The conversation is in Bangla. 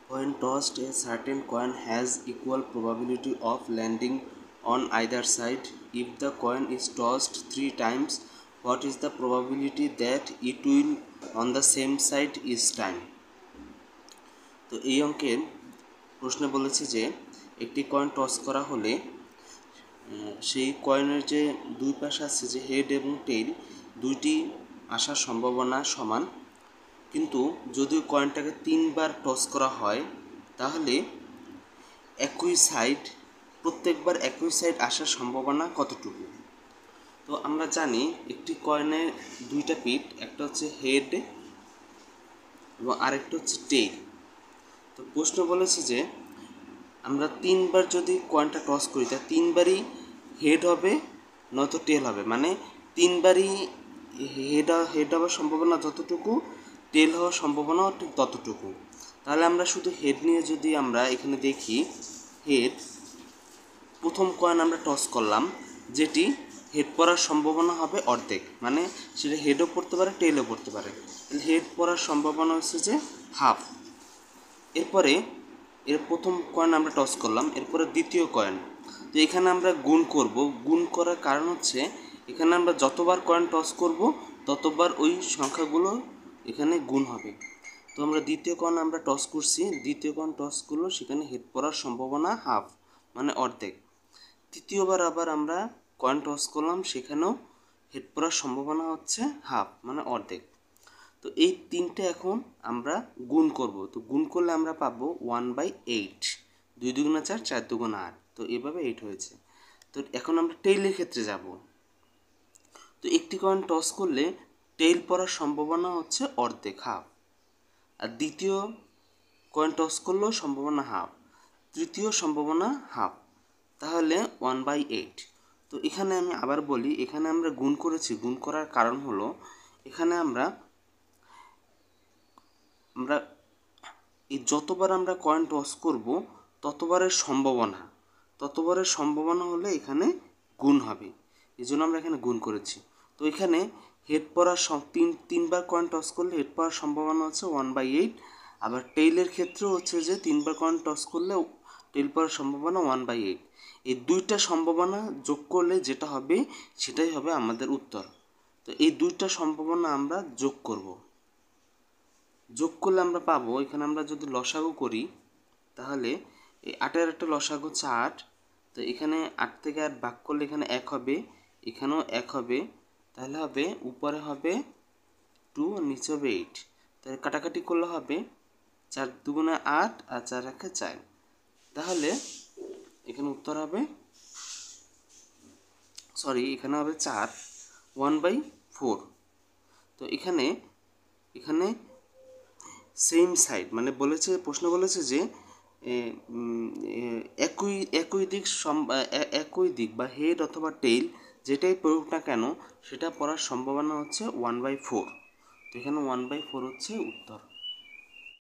When tossed, a certain coin has equal probability of landing on either side. If the coin is tossed 3 times, what is the probability that it will on the same side each time? তো এই অঙ্কের প্রশ্নে বলেছে যে একটি কয়েন টস করা হলে সেই কয়েনের যে দুই পাশে আছে যে হেড এবং টেইল দুইটি আসার সম্ভাবনা সমান, কিন্তু যদি কয়েনটাকে 3বার টস করা হয় তাহলে প্রত্যেকবার একই সাইড আসার সম্ভাবনা কতটুকু? তো আমরা জানি একটি কয়েনের দুইটা পিঠ, একটা হচ্ছে হেড এবং আরেকটা হচ্ছে টেইল। তো প্রশ্ন বলেছে যে আমরা 3বার যদি কয়েনটা টস করি তা 3বারই হেড হবে নয়তো টেল হবে, মানে 3বারই হেড হওয়ার সম্ভাবনা যতটুকু, টেল হওয়ার সম্ভাবনাও ঠিক ততটুকু। তাহলে আমরা শুধু হেড নিয়ে যদি আমরা এখানে দেখি, হেড প্রথম কয়েন আমরা টস করলাম, যেটি হেড পড়ার সম্ভাবনা হবে অর্ধেক, মানে সেটা হেডও পড়তে পারে টেলও পড়তে পারে। হেড পড়ার সম্ভাবনা হচ্ছে যে হাফ। এরপরে প্রথম কয়েন আমরা টস করলাম, এরপরে দ্বিতীয় কয়েন। তো এখানে আমরা গুণ করব। গুণ করার কারণ হচ্ছে এখানে আমরা যতবার কয়েন টস করব ততবার ওই সংখ্যাগুলো এখানে গুণ হবে। তো আমরা দ্বিতীয় কয়েন আমরা টস করছি, দ্বিতীয় কয়েন টস করলো, সেখানে হেড পড়ার সম্ভাবনা হাফ, মানে অর্ধেক। তৃতীয়বার আবার আমরা কয়েন টস করলাম, সেখানেও হেড পড়ার সম্ভাবনা হচ্ছে হাফ, মানে অর্ধেক। তো এই তিনটে এখন আমরা গুণ করব। তো গুণ করলে আমরা পাবো 1/8। 2 দুগুণা 4, 4 দুগুণা 8। তো এভাবে 8 হয়েছে। তো এখন আমরা টেইলের ক্ষেত্রে যাব। তো একটি কয়েন টস করলে টেইল পড়ার সম্ভাবনা হচ্ছে অর্ধেক, হাফ। আর দ্বিতীয় কয়েন টস করলেও সম্ভাবনা হাফ, তৃতীয় সম্ভাবনা হাফ, তাহলে 1/8। তো এখানে আমি আবার বলি, এখানে আমরা গুণ করেছি। গুণ করার কারণ হলো এখানে আমরা এই যতবার আমরা কয়েন টস করব ততবারের সম্ভাবনা হলে এখানে গুণ হবে, এই জন্য আমরা এখানে গুণ করেছি। তো এখানে হেড পড়ার তিনবার কয়েন টস করলে হেড পড়ার সম্ভাবনা হচ্ছে 1/8। আবার টেইলের ক্ষেত্রেও হচ্ছে যে 3বার কয়েন টস করলে টেইল পড়ার সম্ভাবনা 1/8। এই দুইটা সম্ভাবনা যোগ করলে যেটা হবে সেটাই হবে আমাদের উত্তর। তো এই দুইটা সম্ভাবনা আমরা যোগ করব। যোগ করলে আমরা পাবো, এখানে আমরা যদি লসাগু করি তাহলে এই 8-এর একটা লসাগু হচ্ছে 8। তো এখানে 8 থেকে 8 ভাগ করলে এখানে 1 হবে, এখানেও 1 হবে। তাহলে হবে উপরে হবে 2, নিচে হবে 8। তাহলে কাটাকাটি করলে হবে 4 দুগুণে 8 আর 4 একে 4। তাহলে এখানে উত্তর হবে, এখানে হবে 4, 1/4। তো এখানে সেম সাইড, মানে প্রশ্ন বলেছে যে একই দিক বা হেড অথবা টেইল যেটাই পড়ুক না কেন সেটা পড়ার সম্ভাবনা হচ্ছে 1/4। তো এখানে 1/4 হচ্ছে উত্তর।